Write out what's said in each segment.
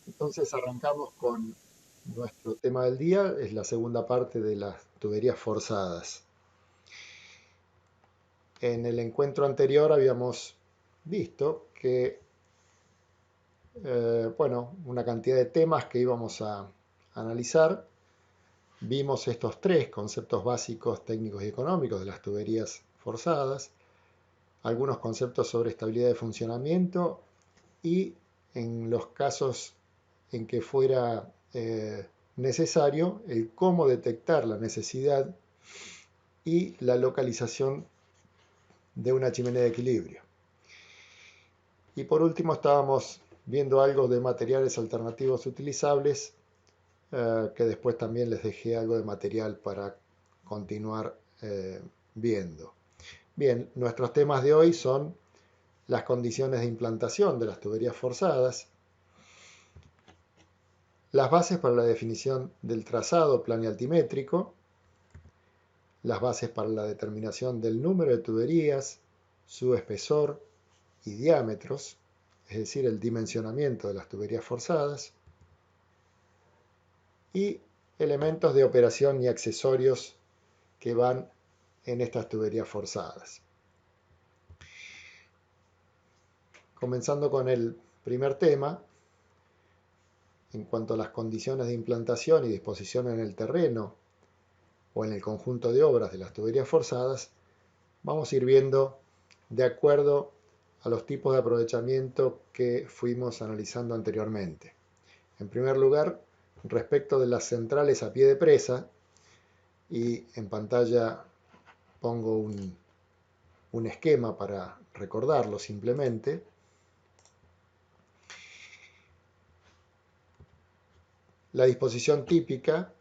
Entonces arrancamos con nuestro tema del día, es la segunda parte de las tuberías forzadas. En el encuentro anterior habíamos visto que, bueno, una cantidad de temas que íbamos a analizar. Vimos estos tres conceptos básicos técnicos y económicos de las tuberías forzadas, algunos conceptos sobre estabilidad de funcionamiento y en los casos en que fuera necesario, el cómo detectar la necesidad y la localización de una chimenea de equilibrio. Y por último estábamos viendo algo de materiales alternativos utilizables, que después también les dejé algo de material para continuar viendo. Bien, nuestros temas de hoy son las condiciones de implantación de las tuberías forzadas, las bases para la definición del trazado planialtimétrico, las bases para la determinación del número de tuberías, su espesor y diámetros, es decir, el dimensionamiento de las tuberías forzadas, y elementos de operación y accesorios que van en estas tuberías forzadas. Comenzando con el primer tema, en cuanto a las condiciones de implantación y disposición en el terreno o en el conjunto de obras de las tuberías forzadas, vamos a ir viendo de acuerdo a los tipos de aprovechamiento que fuimos analizando anteriormente. En primer lugar, respecto de las centrales a pie de presa, y en pantalla pongo un esquema para recordarlo simplemente. La disposición típica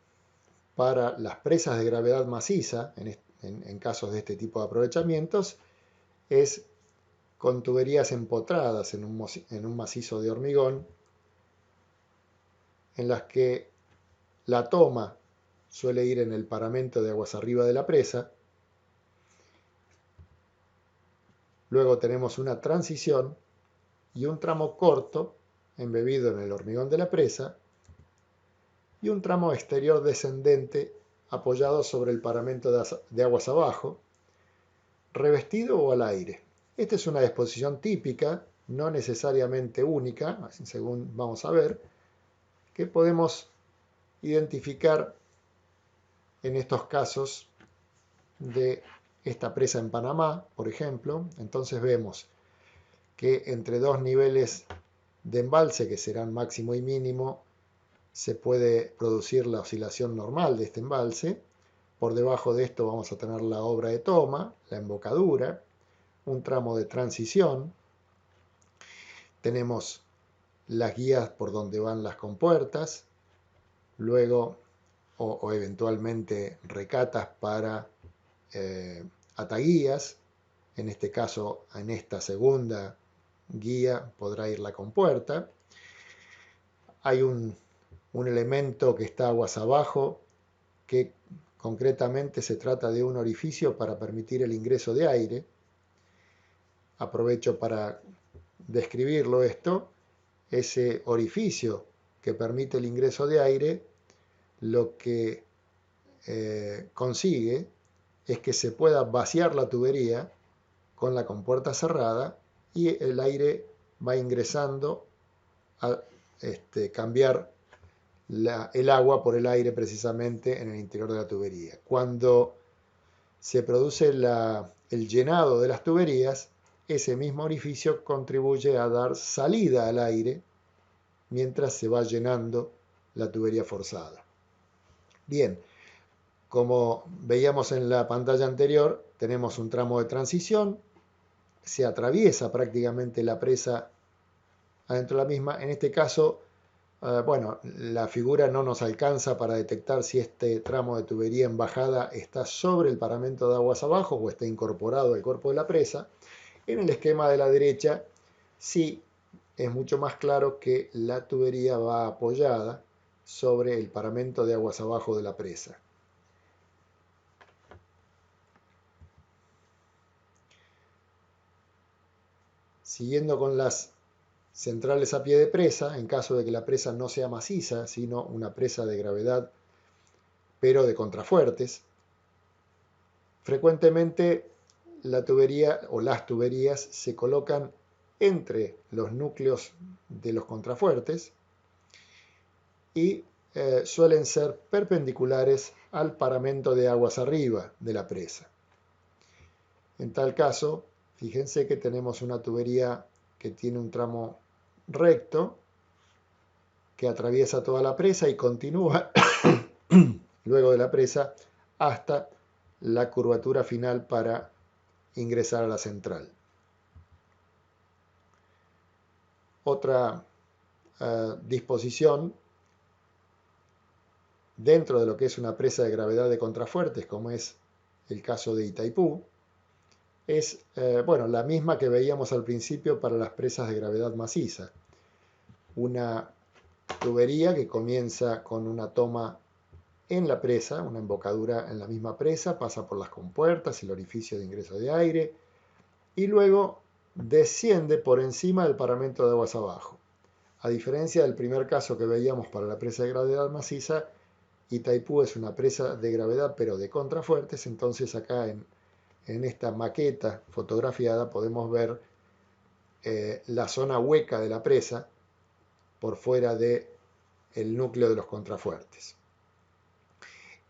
para las presas de gravedad maciza, en casos de este tipo de aprovechamientos, es con tuberías empotradas en un macizo de hormigón, en las que la toma suele ir en el paramento de aguas arriba de la presa. Luego tenemos una transición y un tramo corto embebido en el hormigón de la presa y un tramo exterior descendente apoyado sobre el paramento de aguas abajo, revestido o al aire. Esta es una disposición típica, no necesariamente única, según vamos a ver, que podemos identificar en estos casos de esta presa en Panamá, por ejemplo. Entonces vemos que entre dos niveles de embalse, que serán máximo y mínimo, se puede producir la oscilación normal de este embalse. Por debajo de esto vamos a tener la obra de toma, la embocadura, un tramo de transición. Tenemos las guías por donde van las compuertas, luego o eventualmente recatas para ataguías. En este caso, en esta segunda guía podrá ir la compuerta. Hay un elemento que está aguas abajo, que concretamente se trata de un orificio para permitir el ingreso de aire. Aprovecho para describirlo esto. Ese orificio que permite el ingreso de aire, lo que consigue es que se pueda vaciar la tubería con la compuerta cerrada y el aire va ingresando a cambiar el agua por el aire precisamente en el interior de la tubería. Cuando se produce el llenado de las tuberías, ese mismo orificio contribuye a dar salida al aire mientras se va llenando la tubería forzada. Bien, como veíamos en la pantalla anterior, tenemos un tramo de transición, se atraviesa prácticamente la presa adentro de la misma. En este caso, bueno, la figura no nos alcanza para detectar si este tramo de tubería en bajada está sobre el paramento de aguas abajo o está incorporado al cuerpo de la presa. En el esquema de la derecha, sí es mucho más claro que la tubería va apoyada sobre el paramento de aguas abajo de la presa. Siguiendo con las centrales a pie de presa, en caso de que la presa no sea maciza, sino una presa de gravedad, pero de contrafuertes. Frecuentemente la tubería o las tuberías se colocan entre los núcleos de los contrafuertes y suelen ser perpendiculares al paramento de aguas arriba de la presa. En tal caso, fíjense que tenemos una tubería que tiene un tramo recto que atraviesa toda la presa y continúa luego de la presa hasta la curvatura final para ingresar a la central. Otra disposición dentro de lo que es una presa de gravedad de contrafuertes, como es el caso de Itaipú, es bueno, la misma que veíamos al principio para las presas de gravedad maciza. Una tubería que comienza con una toma en la presa, una embocadura en la misma presa, pasa por las compuertas, el orificio de ingreso de aire, y luego desciende por encima del paramento de aguas abajo. A diferencia del primer caso que veíamos para la presa de gravedad maciza, Itaipú es una presa de gravedad pero de contrafuertes, entonces acá en esta maqueta fotografiada podemos ver la zona hueca de la presa por fuera del núcleo de los contrafuertes.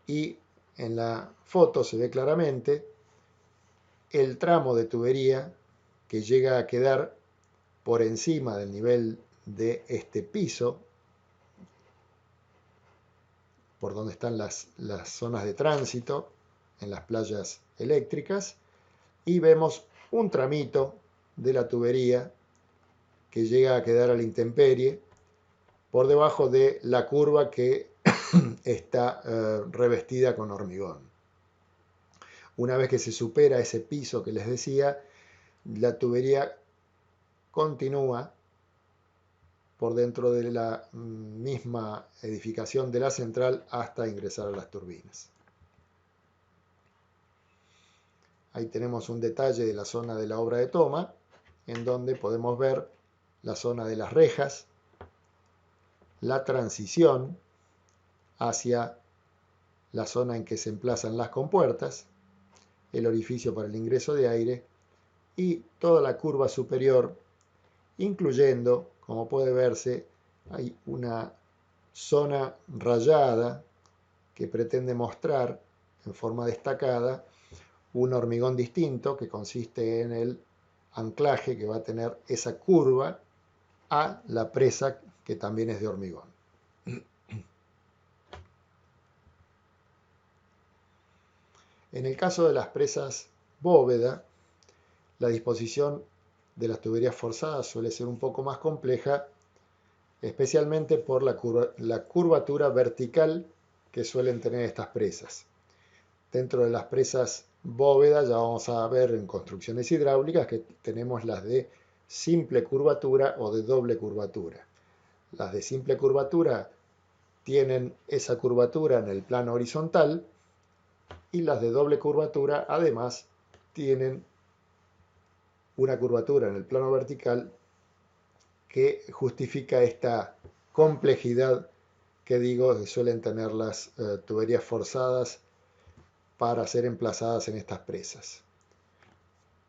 Y en la foto se ve claramente el tramo de tubería que llega a quedar por encima del nivel de este piso, por donde están las zonas de tránsito en las playas eléctricas, y vemos un tramito de la tubería que llega a quedar a la intemperie por debajo de la curva que está revestida con hormigón. Una vez que se supera ese piso que les decía, la tubería continúa por dentro de la misma edificación de la central hasta ingresar a las turbinas. Ahí tenemos un detalle de la zona de la obra de toma, en donde podemos ver la zona de las rejas, la transición hacia la zona en que se emplazan las compuertas, el orificio para el ingreso de aire y toda la curva superior, incluyendo, como puede verse, hay una zona rayada que pretende mostrar en forma destacada un hormigón distinto que consiste en el anclaje que va a tener esa curva a la presa que también es de hormigón. En el caso de las presas bóveda, la disposición de las tuberías forzadas suele ser un poco más compleja, especialmente por la curvatura vertical que suelen tener estas presas. Dentro de las presas bóveda ya vamos a ver en construcciones hidráulicas que tenemos las de simple curvatura o de doble curvatura. Las de simple curvatura tienen esa curvatura en el plano horizontal y las de doble curvatura además tienen una curvatura en el plano vertical que justifica esta complejidad que digo que suelen tener las tuberías forzadas para ser emplazadas en estas presas.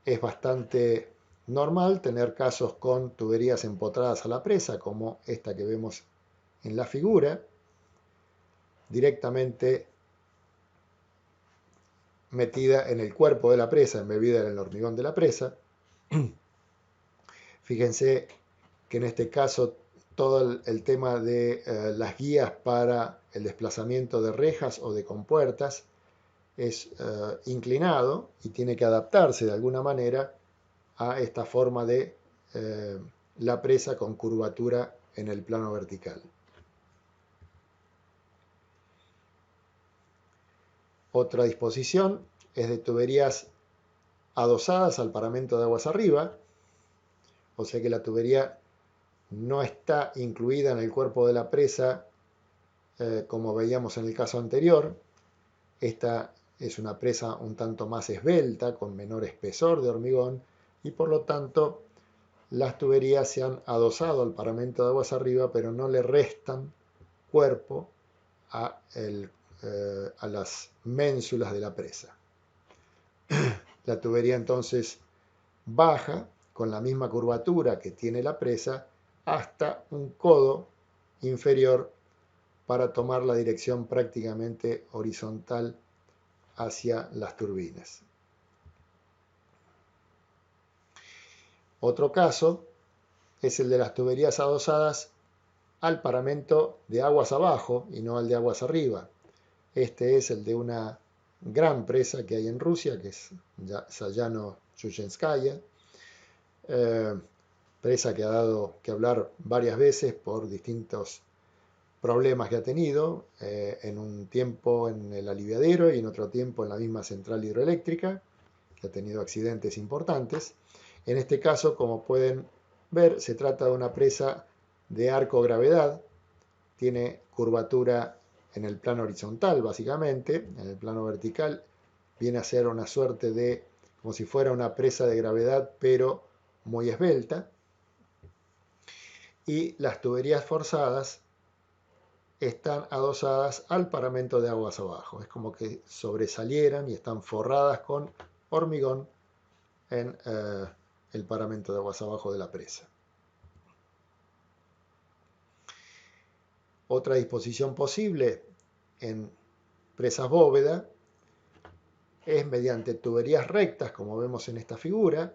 Es bastante normal tener casos con tuberías empotradas a la presa, como esta que vemos en la figura, directamente metida en el cuerpo de la presa, embebida en el hormigón de la presa. Fíjense que en este caso todo el tema de las guías para el desplazamiento de rejas o de compuertas es inclinado y tiene que adaptarse de alguna manera a esta forma de la presa con curvatura en el plano vertical. Otra disposición es de tuberías adosadas al paramento de aguas arriba, o sea que la tubería no está incluida en el cuerpo de la presa como veíamos en el caso anterior. Esta es una presa un tanto más esbelta, con menor espesor de hormigón y por lo tanto las tuberías se han adosado al paramento de aguas arriba, pero no le restan cuerpo a las ménsulas de la presa. La tubería entonces baja con la misma curvatura que tiene la presa hasta un codo inferior para tomar la dirección prácticamente horizontal hacia las turbinas. Otro caso es el de las tuberías adosadas al paramento de aguas abajo y no al de aguas arriba. Este es el de una gran presa que hay en Rusia, que es Sayano-Chushenskaya, presa que ha dado que hablar varias veces por distintos problemas que ha tenido, en un tiempo en el aliviadero y en otro tiempo en la misma central hidroeléctrica, que ha tenido accidentes importantes. En este caso, como pueden ver, se trata de una presa de arco gravedad, tiene curvatura en el plano horizontal básicamente, en el plano vertical viene a ser una suerte de, como si fuera una presa de gravedad, pero muy esbelta, y las tuberías forzadas están adosadas al paramento de aguas abajo. Es como que sobresalieran y están forradas con hormigón en el paramento de aguas abajo de la presa. Otra disposición posible en presas bóveda es mediante tuberías rectas, como vemos en esta figura,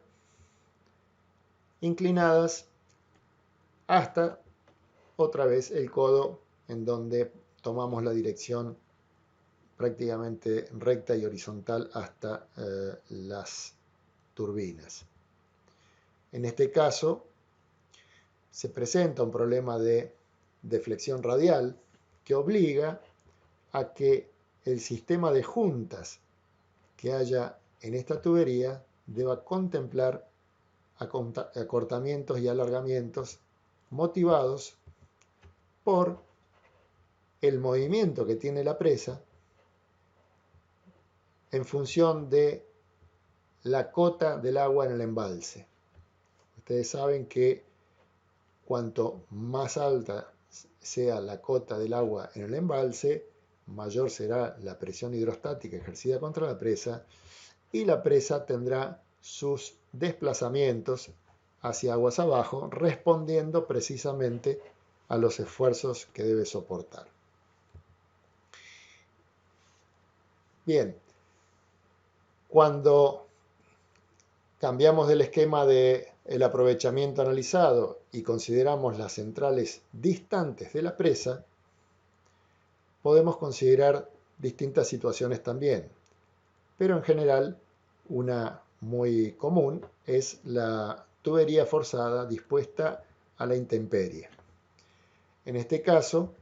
inclinadas hasta otra vez el codo, en donde tomamos la dirección prácticamente recta y horizontal hasta las turbinas. En este caso se presenta un problema de deflexión radial que obliga a que el sistema de juntas que haya en esta tubería deba contemplar acortamientos y alargamientos motivados por el movimiento que tiene la presa en función de la cota del agua en el embalse. Ustedes saben que cuanto más alta sea la cota del agua en el embalse, mayor será la presión hidrostática ejercida contra la presa y la presa tendrá sus desplazamientos hacia aguas abajo, respondiendo precisamente a los esfuerzos que debe soportar. Bien, cuando cambiamos del esquema del aprovechamiento analizado y consideramos las centrales distantes de la presa, podemos considerar distintas situaciones también, pero en general una muy común es la tubería forzada dispuesta a la intemperie. En este caso,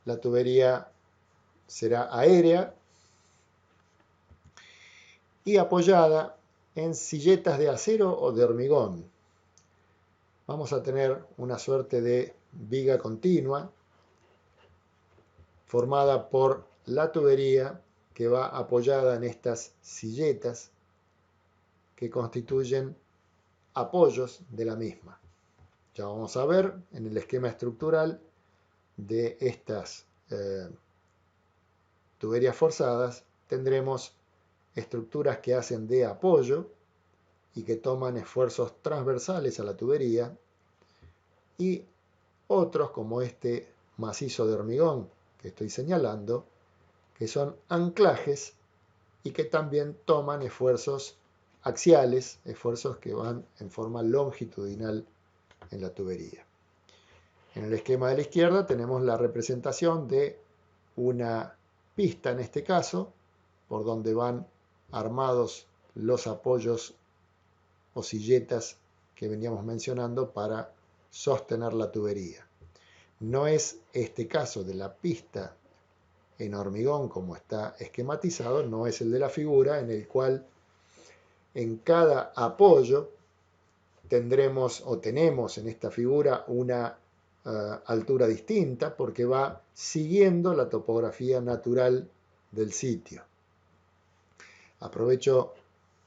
la tubería será aérea y apoyada en silletas de acero o de hormigón. Vamos a tener una suerte de viga continua formada por la tubería que va apoyada en estas silletas que constituyen apoyos de la misma. Ya vamos a ver en el esquema estructural de estas tuberías forzadas, tendremos estructuras que hacen de apoyo y que toman esfuerzos transversales a la tubería, y otros como este macizo de hormigón que estoy señalando, que son anclajes y que también toman esfuerzos axiales, esfuerzos que van en forma longitudinal en la tubería. En el esquema de la izquierda tenemos la representación de una pista, en este caso, por donde van armados los apoyos o silletas que veníamos mencionando para sostener la tubería. No es este caso de la pista en hormigón como está esquematizado, no es el de la figura en el cual en cada apoyo tendremos o tenemos en esta figura una altura distinta porque va siguiendo la topografía natural del sitio. Aprovecho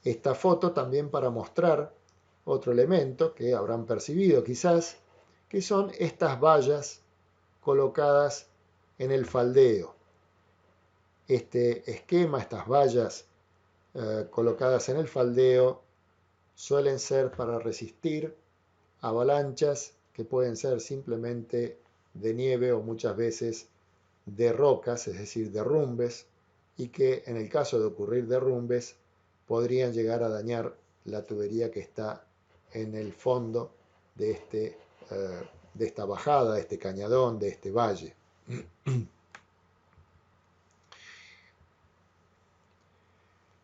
esta foto también para mostrar otro elemento que habrán percibido quizás, que son estas vallas colocadas en el faldeo. Este esquema, estas vallas colocadas en el faldeo, suelen ser para resistir avalanchas que pueden ser simplemente de nieve o muchas veces de rocas, es decir, derrumbes, y que en el caso de ocurrir derrumbes podrían llegar a dañar la tubería que está en el fondo de esta bajada, de este cañadón, de este valle.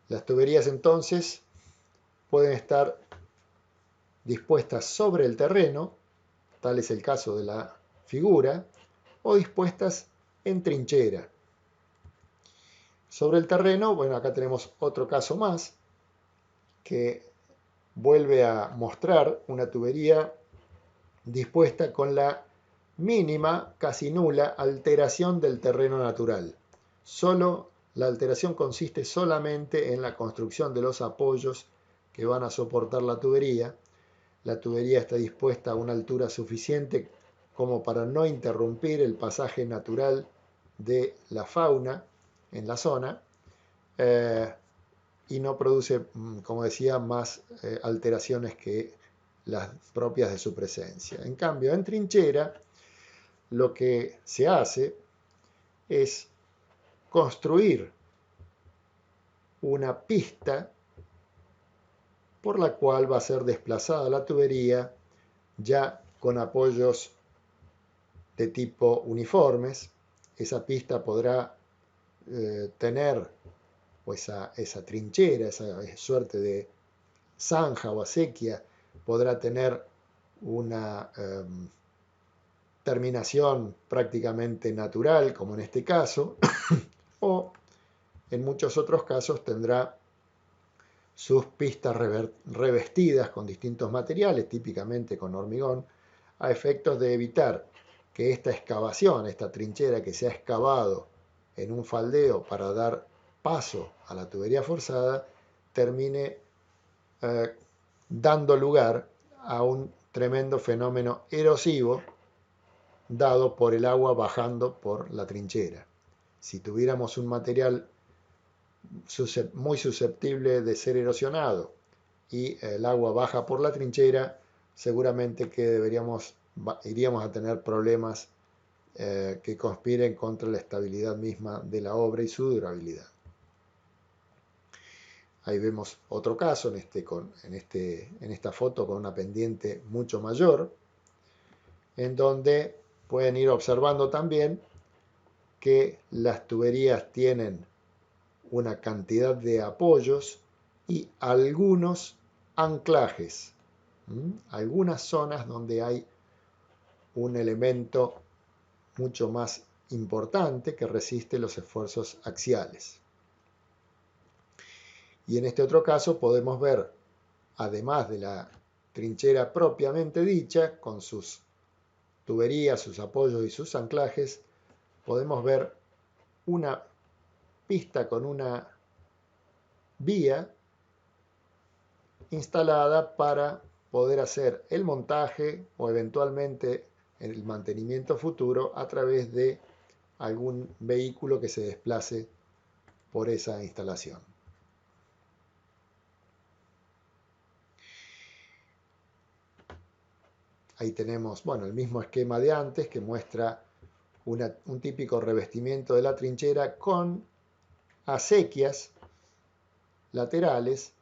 Las tuberías entonces pueden estar dispuestas sobre el terreno, tal es el caso de la figura, o dispuestas en trinchera. Sobre el terreno, bueno, acá tenemos otro caso más que vuelve a mostrar una tubería dispuesta con la mínima, casi nula, alteración del terreno natural. La alteración consiste solamente en la construcción de los apoyos que van a soportar la tubería. La tubería está dispuesta a una altura suficiente como para no interrumpir el pasaje natural de la fauna en la zona y no produce, como decía, más alteraciones que las propias de su presencia. En cambio, en trinchera, lo que se hace es construir una pista por la cual va a ser desplazada la tubería ya con apoyos de tipo uniformes. Esa pista podrá tener esa trinchera, esa suerte de zanja o acequia, podrá tener una terminación prácticamente natural, como en este caso, o en muchos otros casos tendrá sus pistas revestidas con distintos materiales, típicamente con hormigón, a efectos de evitar que esta excavación, esta trinchera que se ha excavado en un faldeo para dar paso a la tubería forzada, termine dando lugar a un tremendo fenómeno erosivo dado por el agua bajando por la trinchera. Si tuviéramos un material muy susceptible de ser erosionado y el agua baja por la trinchera, seguramente que iríamos a tener problemas que conspiren contra la estabilidad misma de la obra y su durabilidad. Ahí vemos otro caso en esta foto con una pendiente mucho mayor, en donde pueden ir observando también que las tuberías tienen una cantidad de apoyos y algunos anclajes, algunas zonas donde hay un elemento mucho más importante que resiste los esfuerzos axiales. Y en este otro caso podemos ver, además de la trinchera propiamente dicha, con sus tuberías, sus apoyos y sus anclajes, podemos ver una pista con una vía instalada para poder hacer el montaje o eventualmente el mantenimiento futuro a través de algún vehículo que se desplace por esa instalación. Ahí tenemos, bueno, el mismo esquema de antes que muestra un típico revestimiento de la trinchera con acequias laterales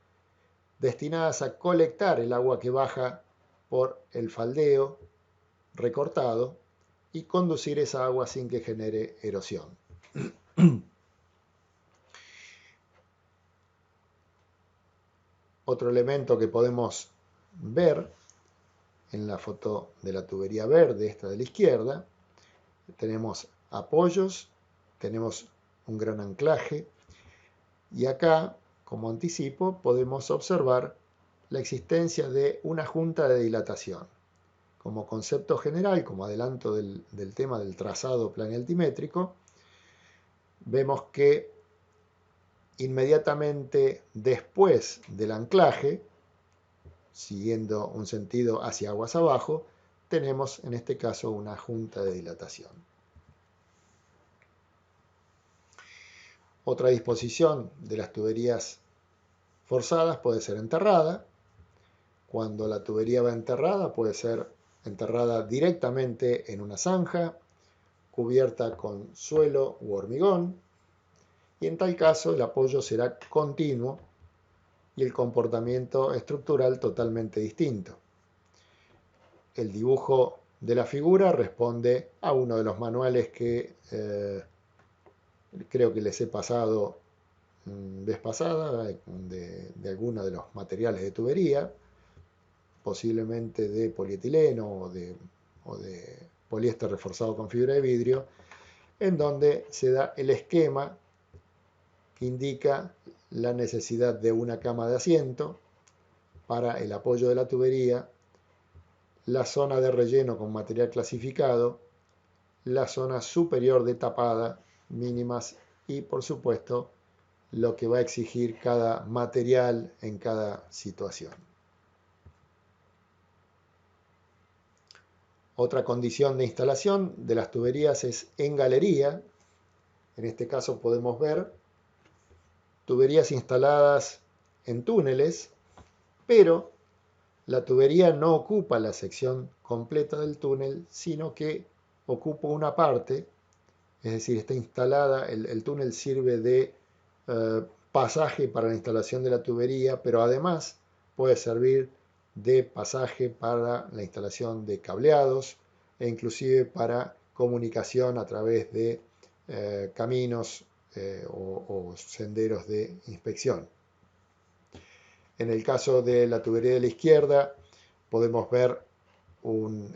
destinadas a colectar el agua que baja por el faldeo recortado y conducir esa agua sin que genere erosión. Otro elemento que podemos ver en la foto de la tubería verde, esta de la izquierda, tenemos apoyos, tenemos un gran anclaje y acá, como anticipo, podemos observar la existencia de una junta de dilatación. Como concepto general, como adelanto del tema del trazado planialtimétrico, vemos que inmediatamente después del anclaje siguiendo un sentido hacia aguas abajo, tenemos en este caso una junta de dilatación. Otra disposición de las tuberías forzadas puede ser enterrada. Cuando la tubería va enterrada, puede ser enterrada directamente en una zanja, cubierta con suelo u hormigón, y en tal caso el apoyo será continuo y el comportamiento estructural totalmente distinto. El dibujo de la figura responde a uno de los manuales que creo que les he pasado vez pasada, de algunos de los materiales de tubería, posiblemente de polietileno o de poliéster reforzado con fibra de vidrio, en donde se da el esquema que indica la necesidad de una cama de asiento para el apoyo de la tubería, la zona de relleno con material clasificado, la zona superior de tapada mínimas y, por supuesto, lo que va a exigir cada material en cada situación. Otra condición de instalación de las tuberías es en galería. En este caso podemos ver tuberías instaladas en túneles, pero la tubería no ocupa la sección completa del túnel, sino que ocupa una parte, es decir, está instalada, el túnel sirve de pasaje para la instalación de la tubería, pero además puede servir de pasaje para la instalación de cableados e inclusive para comunicación a través de caminos o senderos de inspección. En el caso de la tubería de la izquierda podemos ver un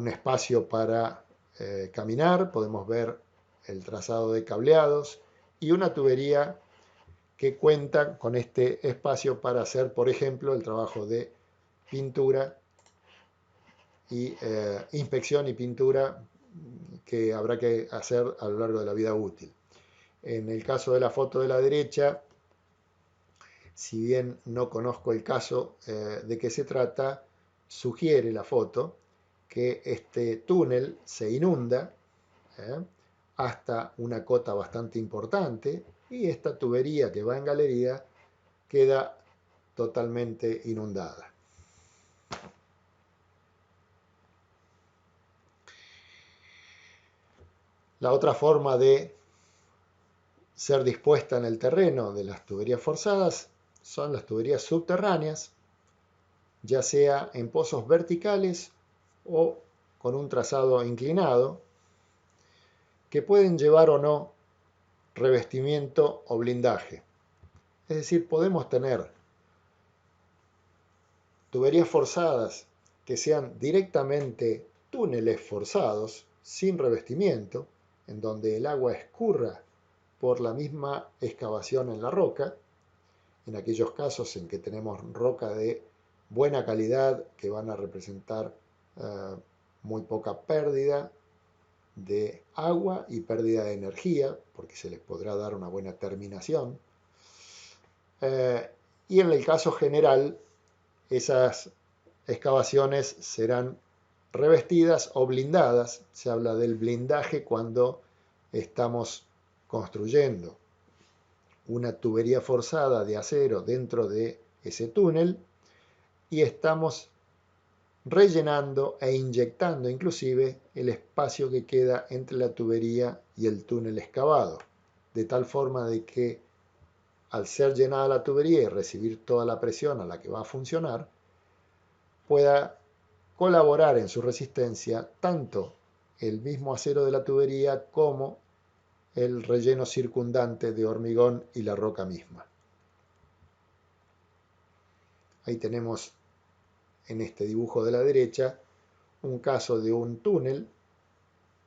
espacio para caminar, podemos ver el trazado de cableados y una tubería que cuenta con este espacio para hacer, por ejemplo, el trabajo de pintura y inspección y pintura que habrá que hacer a lo largo de la vida útil. En el caso de la foto de la derecha, si bien no conozco el caso de qué se trata, sugiere la foto que este túnel se inunda hasta una cota bastante importante y esta tubería que va en galería queda totalmente inundada. La otra forma de ser dispuesta en el terreno de las tuberías forzadas son las tuberías subterráneas, ya sea en pozos verticales o con un trazado inclinado, que pueden llevar o no revestimiento o blindaje. Es decir, podemos tener tuberías forzadas que sean directamente túneles forzados, sin revestimiento, en donde el agua escurra por la misma excavación en la roca, en aquellos casos en que tenemos roca de buena calidad que van a representar muy poca pérdida de agua y pérdida de energía, porque se les podrá dar una buena terminación. Y en el caso general, esas excavaciones serán revestidas o blindadas. Se habla del blindaje cuando estamos construyendo una tubería forzada de acero dentro de ese túnel y estamos rellenando e inyectando inclusive el espacio que queda entre la tubería y el túnel excavado, de tal forma de que al ser llenada la tubería y recibir toda la presión a la que va a funcionar, pueda colaborar en su resistencia tanto el mismo acero de la tubería como el relleno circundante de hormigón y la roca misma. Ahí tenemos en este dibujo de la derecha un caso de un túnel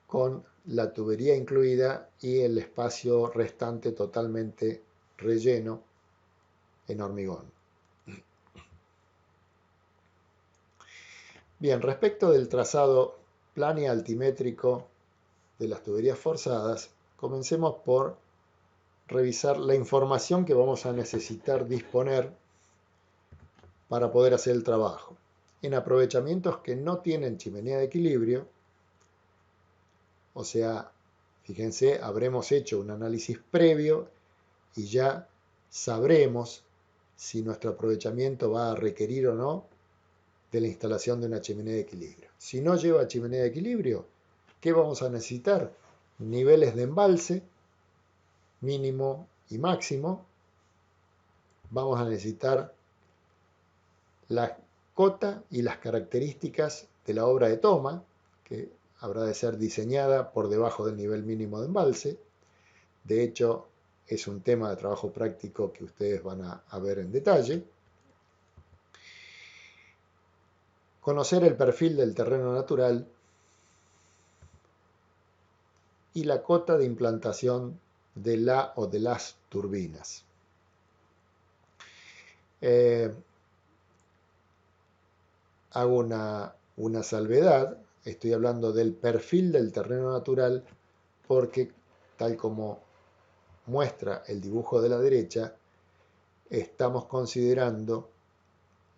con la tubería incluida y el espacio restante totalmente relleno en hormigón. Bien, respecto del trazado plano y altimétrico de las tuberías forzadas, comencemos por revisar la información que vamos a necesitar disponer para poder hacer el trabajo. En aprovechamientos que no tienen chimenea de equilibrio, o sea, fíjense, habremos hecho un análisis previo y ya sabremos si nuestro aprovechamiento va a requerir o no de la instalación de una chimenea de equilibrio. Si no lleva chimenea de equilibrio, ¿qué vamos a necesitar? Niveles de embalse mínimo y máximo. Vamos a necesitar la cota y las características de la obra de toma, que habrá de ser diseñada por debajo del nivel mínimo de embalse. De hecho, es un tema de trabajo práctico que ustedes van a ver en detalle. Conocer el perfil del terreno natural y la cota de implantación de la o de las turbinas. Hago una salvedad, estoy hablando del perfil del terreno natural porque, tal como muestra el dibujo de la derecha, estamos considerando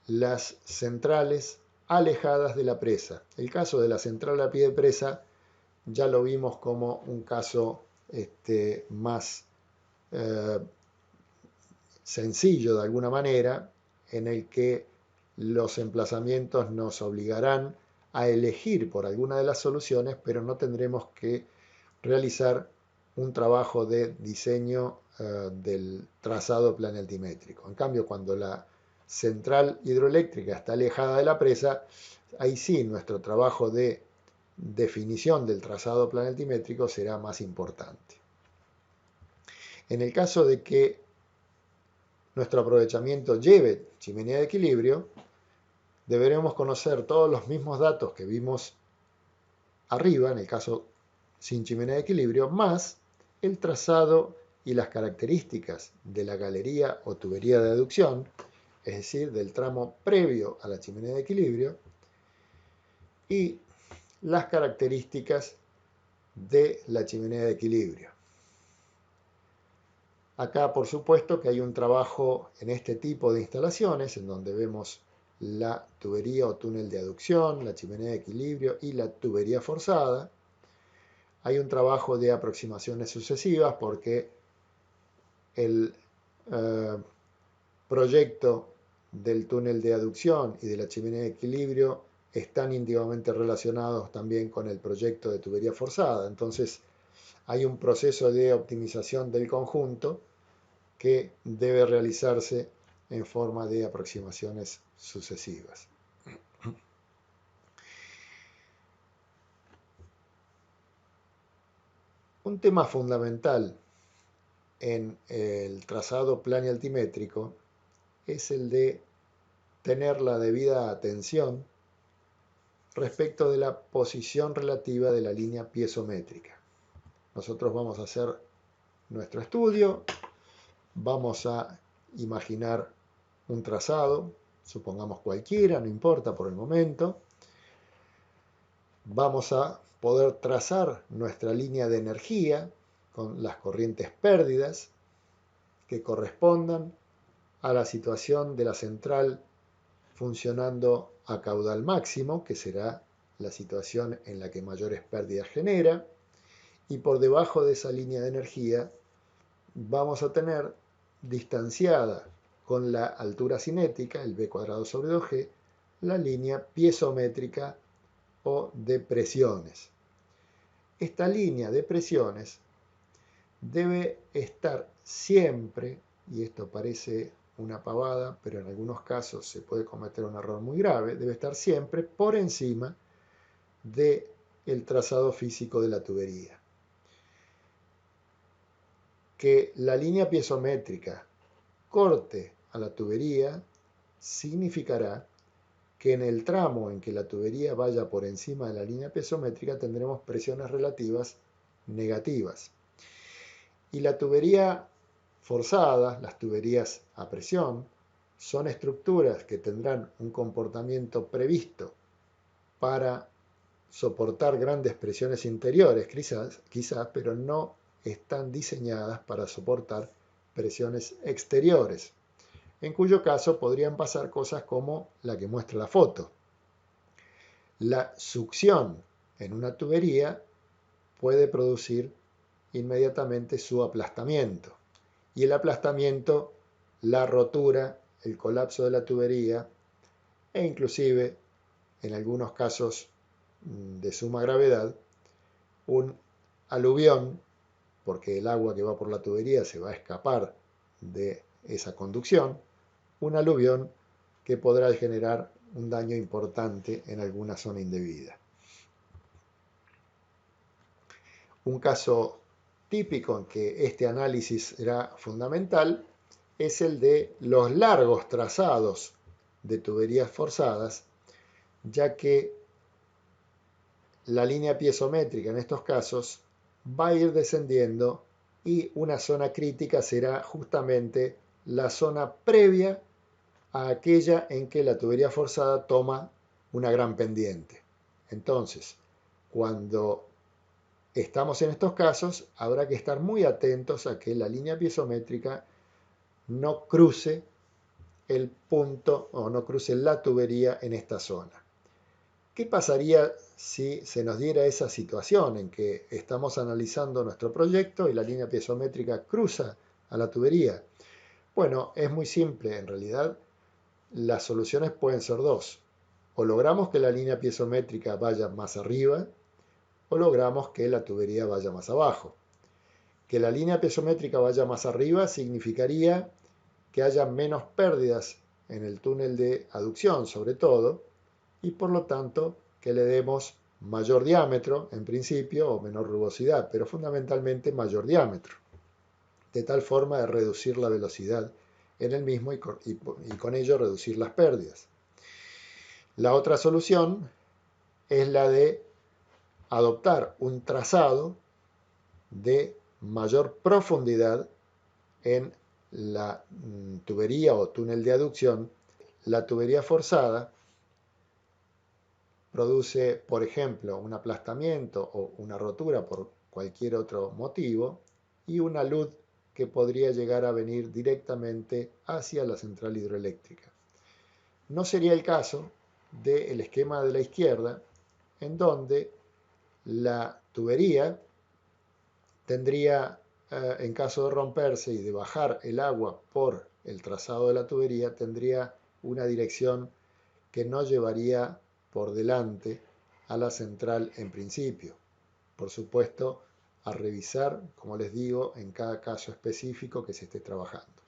las centrales alejadas de la presa. El caso de la central a pie de presa ya lo vimos como un caso más sencillo de alguna manera, en el que los emplazamientos nos obligarán a elegir por alguna de las soluciones, pero no tendremos que realizar un trabajo de diseño del trazado planealtimétrico. En cambio, cuando la central hidroeléctrica está alejada de la presa, ahí sí nuestro trabajo de definición del trazado planealtimétrico será más importante. En el caso de que nuestro aprovechamiento lleve chimenea de equilibrio, deberemos conocer todos los mismos datos que vimos arriba, en el caso sin chimenea de equilibrio, más el trazado y las características de la galería o tubería de aducción, es decir, del tramo previo a la chimenea de equilibrio, y las características de la chimenea de equilibrio. Acá, por supuesto, que hay un trabajo en este tipo de instalaciones, en donde vemos la tubería o túnel de aducción, la chimenea de equilibrio y la tubería forzada. Hay un trabajo de aproximaciones sucesivas porque el proyecto del túnel de aducción y de la chimenea de equilibrio están íntimamente relacionados también con el proyecto de tubería forzada. Entonces, hay un proceso de optimización del conjunto que debe realizarse en forma de aproximaciones sucesivas. Un tema fundamental en el trazado planealtimétrico es el de tener la debida atención respecto de la posición relativa de la línea piezométrica. Nosotros vamos a hacer nuestro estudio, vamos a imaginar un trazado, supongamos cualquiera, no importa por el momento. Vamos a poder trazar nuestra línea de energía con las corrientes pérdidas que correspondan a la situación de la central funcionando a caudal máximo, que será la situación en la que mayores pérdidas genera, y por debajo de esa línea de energía vamos a tener distanciada con la altura cinética, el b cuadrado sobre 2g, la línea piezométrica o de presiones. Esta línea de presiones debe estar siempre, y esto parece una pavada, pero en algunos casos se puede cometer un error muy grave, debe estar siempre por encima del trazado físico de la tubería. Que la línea piezométrica corte a la tubería significará que en el tramo en que la tubería vaya por encima de la línea piezométrica tendremos presiones relativas negativas. Y la tubería forzada, las tuberías a presión, son estructuras que tendrán un comportamiento previsto para soportar grandes presiones interiores, quizás, pero no están diseñadas para soportar presiones exteriores. en cuyo caso podrían pasar cosas como la que muestra la foto. La succión en una tubería puede producir inmediatamente su aplastamiento, y el aplastamiento, la rotura, el colapso de la tubería e inclusive, en algunos casos de suma gravedad, un aluvión, porque el agua que va por la tubería se va a escapar de esa conducción, un aluvión que podrá generar un daño importante en alguna zona indebida. Un caso típico en que este análisis será fundamental es el de los largos trazados de tuberías forzadas, ya que la línea piezométrica en estos casos va a ir descendiendo y una zona crítica será justamente la zona previa a aquella en que la tubería forzada toma una gran pendiente. Entonces, cuando estamos en estos casos, habrá que estar muy atentos a que la línea piezométrica no cruce el punto o no cruce la tubería en esta zona. ¿Qué pasaría si se nos diera esa situación en que estamos analizando nuestro proyecto y la línea piezométrica cruza a la tubería? Bueno, es muy simple en realidad. Las soluciones pueden ser dos. O logramos que la línea piezométrica vaya más arriba o logramos que la tubería vaya más abajo. Que la línea piezométrica vaya más arriba significaría que haya menos pérdidas en el túnel de aducción, sobre todo, y por lo tanto que le demos mayor diámetro en principio o menor rugosidad, pero fundamentalmente mayor diámetro, de tal forma de reducir la velocidad en el mismo y con ello reducir las pérdidas. La otra solución es la de adoptar un trazado de mayor profundidad en la tubería o túnel de aducción. La tubería forzada produce, por ejemplo, un aplastamiento o una rotura por cualquier otro motivo y una luz que podría llegar a venir directamente hacia la central hidroeléctrica. No sería el caso del esquema de la izquierda, en donde la tubería tendría, en caso de romperse y de bajar el agua por el trazado de la tubería, tendría una dirección que no llevaría por delante a la central en principio. Por supuesto, a revisar, como les digo, en cada caso específico que se esté trabajando.